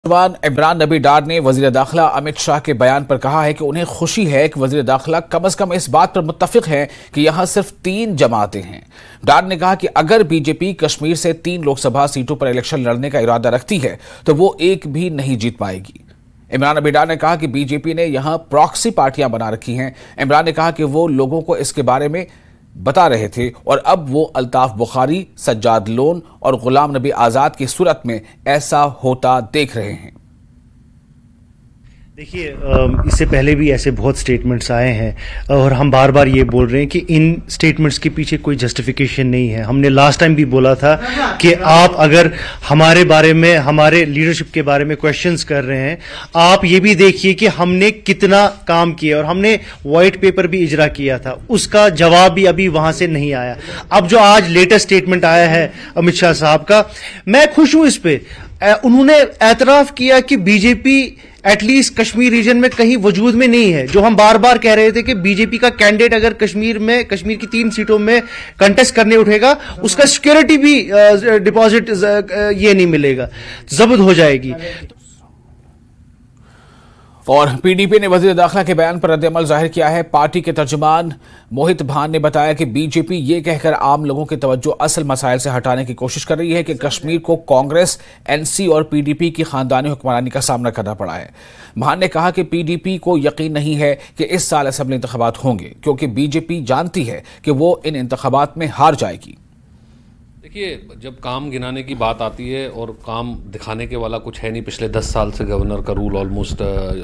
नौजवान इमरान नबी डार ने वजीर दाखिला अमित शाह के बयान पर कहा है कि उन्हें खुशी है कि वजीर दाखिला कम से कम इस बात पर मुत्तफिक हैं कि यहां सिर्फ 3 जमातें हैं। डार ने कहा कि अगर बीजेपी कश्मीर से 3 लोकसभा सीटों पर इलेक्शन लड़ने का इरादा रखती है तो वो एक भी नहीं जीत पाएगी। इमरान नबी डार ने कहा कि बीजेपी ने यहां प्रॉक्सी पार्टियां बना रखी हैं। इमरान ने कहा कि वो लोगों को इसके बारे में बता रहे थे और अब वो अल्ताफ बुखारी, सज्जाद लोन और गुलाम नबी आजाद की सूरत में ऐसा होता देख रहे हैं। देखिए, इससे पहले भी ऐसे बहुत स्टेटमेंट्स आए हैं और हम बार बार ये बोल रहे हैं कि इन स्टेटमेंट्स के पीछे कोई जस्टिफिकेशन नहीं है। हमने लास्ट टाइम भी बोला था कि आप अगर हमारे बारे में, हमारे लीडरशिप के बारे में क्वेश्चंस कर रहे हैं, आप ये भी देखिए कि हमने कितना काम किया और हमने व्हाइट पेपर भी इजरा किया था, उसका जवाब भी अभी वहां से नहीं आया। अब जो आज लेटेस्ट स्टेटमेंट आया है अमित शाह साहब का, मैं खुश हूं इस पे। उन्होंने एतराफ किया कि बीजेपी एटलीस्ट कश्मीर रीजन में कहीं वजूद में नहीं है। जो हम बार बार कह रहे थे कि बीजेपी का कैंडिडेट अगर कश्मीर की 3 सीटों में कंटेस्ट करने उठेगा, उसका सिक्योरिटी भी डिपॉजिट ये नहीं मिलेगा, जब्त हो जाएगी। और पीडीपी ने वजीर दाखिला के बयान पर रद्द-ए-अमल जाहिर किया है। पार्टी के तर्जुमान मोहित भान ने बताया कि बीजेपी ये कहकर आम लोगों की तवज्जो असल मसाइल से हटाने की कोशिश कर रही है कि कश्मीर को कांग्रेस, एनसी और पीडीपी की खानदानी हुक्मरानी का सामना करना पड़ा है। भान ने कहा कि पीडीपी को यकीन नहीं है कि इस साल असेंबली इंतखाबात होंगे, क्योंकि बीजेपी जानती है कि वो इन इंतखाबात में हार जाएगी। देखिए, जब काम गिनाने की बात आती है और काम दिखाने के वाला कुछ है नहीं। पिछले 10 साल से गवर्नर का रूल ऑलमोस्ट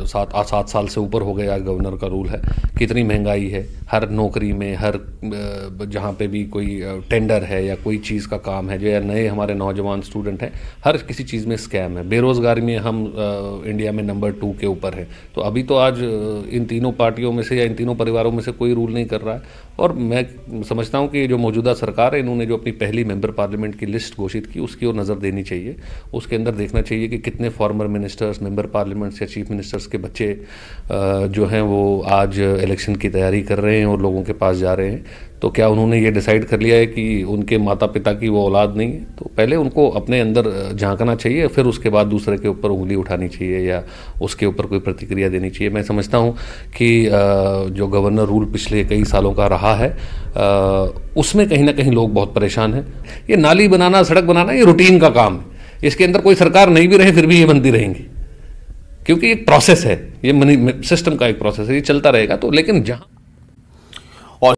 7 साल से ऊपर हो गया गवर्नर का रूल है। कितनी महंगाई है, हर नौकरी में, हर जहाँ पे भी कोई टेंडर है या कोई चीज़ का काम है, जो या नए हमारे नौजवान स्टूडेंट हैं, हर किसी चीज़ में स्कैम है। बेरोज़गारी में हम इंडिया में नंबर 2 के ऊपर हैं। तो अभी तो आज इन तीनों पार्टियों में से या इन तीनों परिवारों में से कोई रूल नहीं कर रहा है। और मैं समझता हूँ कि जो मौजूदा सरकार है, इन्होंने जो अपनी पहली मेंबर पार्लियामेंट की लिस्ट घोषित की, उसकी ओर नज़र देनी चाहिए। उसके अंदर देखना चाहिए कि कितने फॉर्मर मिनिस्टर्स, मेंबर पार्लियामेंट्स या चीफ मिनिस्टर्स के बच्चे जो हैं वो आज इलेक्शन की तैयारी कर रहे हैं और लोगों के पास जा रहे हैं। तो क्या उन्होंने ये डिसाइड कर लिया है कि उनके माता पिता की वो औलाद नहीं है? तो पहले उनको अपने अंदर झांकना चाहिए, फिर उसके बाद दूसरे के ऊपर उंगली उठानी चाहिए या उसके ऊपर कोई प्रतिक्रिया देनी चाहिए। मैं समझता हूँ कि जो गवर्नर रूल पिछले कई सालों का रहा है, उसमें कहीं ना कहीं लोग बहुत परेशान हैं। ये नाली बनाना, सड़क बनाना, ये रूटीन का काम है। इसके अंदर कोई सरकार नहीं भी रहे फिर भी ये बनती रहेंगी, क्योंकि एक प्रोसेस है, ये मनी सिस्टम का एक प्रोसेस है, ये चलता रहेगा। तो लेकिन जहाँ